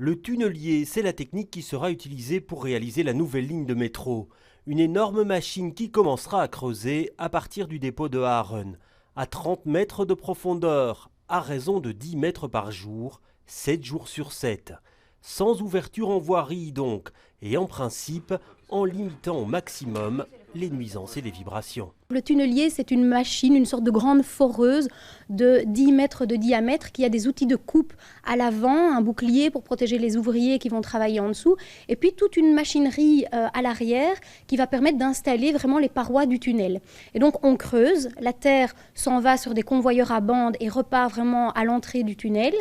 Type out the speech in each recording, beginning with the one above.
Le tunnelier, c'est la technique qui sera utilisée pour réaliser la nouvelle ligne de métro. Une énorme machine qui commencera à creuser à partir du dépôt de Haaren, à 30 mètres de profondeur, à raison de 10 mètres par jour, 7 jours sur 7. Sans ouverture en voirie donc, et en principe en limitant au maximum les nuisances et les vibrations. Le tunnelier, c'est une machine, une sorte de grande foreuse de 10 mètres de diamètre qui a des outils de coupe à l'avant, un bouclier pour protéger les ouvriers qui vont travailler en dessous, et puis toute une machinerie à l'arrière qui va permettre d'installer vraiment les parois du tunnel. Et donc on creuse, la terre s'en va sur des convoyeurs à bande et repart vraiment à l'entrée du tunnel,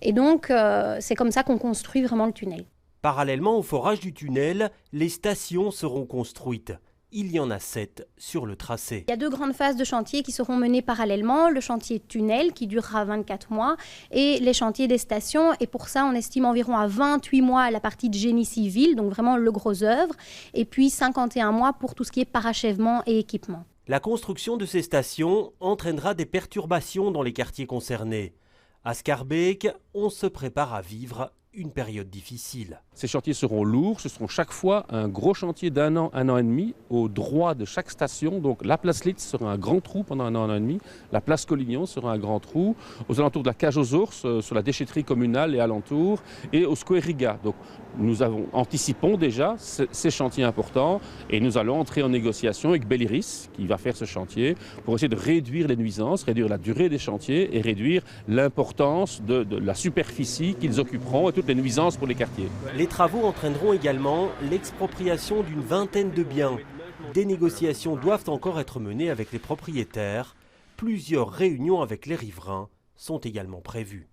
et donc c'est comme ça qu'on construit vraiment le tunnel. Parallèlement au forage du tunnel, les stations seront construites. Il y en a 7 sur le tracé. Il y a 2 grandes phases de chantier qui seront menées parallèlement, le chantier tunnel qui durera 24 mois et les chantiers des stations. Et pour ça, on estime environ à 28 mois la partie de génie civil, donc vraiment le gros œuvre, et puis 51 mois pour tout ce qui est parachèvement et équipement. La construction de ces stations entraînera des perturbations dans les quartiers concernés. À Schaerbeek, on se prépare à vivre une période difficile. Ces chantiers seront lourds, ce seront chaque fois un gros chantier d'1 an, 1 an et demi, au droit de chaque station. Donc la place Litz sera un grand trou pendant 1 an, 1 an et demi, la place Collignon sera un grand trou, aux alentours de la cage aux ours, sur la déchetterie communale et alentours, et au Square Riga. Donc nous anticipons déjà ces chantiers importants et nous allons entrer en négociation avec Belliris, qui va faire ce chantier, pour essayer de réduire les nuisances, réduire la durée des chantiers et réduire l'importance de la superficie qu'ils occuperont et toutes les nuisances pour les quartiers. Les travaux entraîneront également l'expropriation d'une vingtaine de biens. Des négociations doivent encore être menées avec les propriétaires. Plusieurs réunions avec les riverains sont également prévues.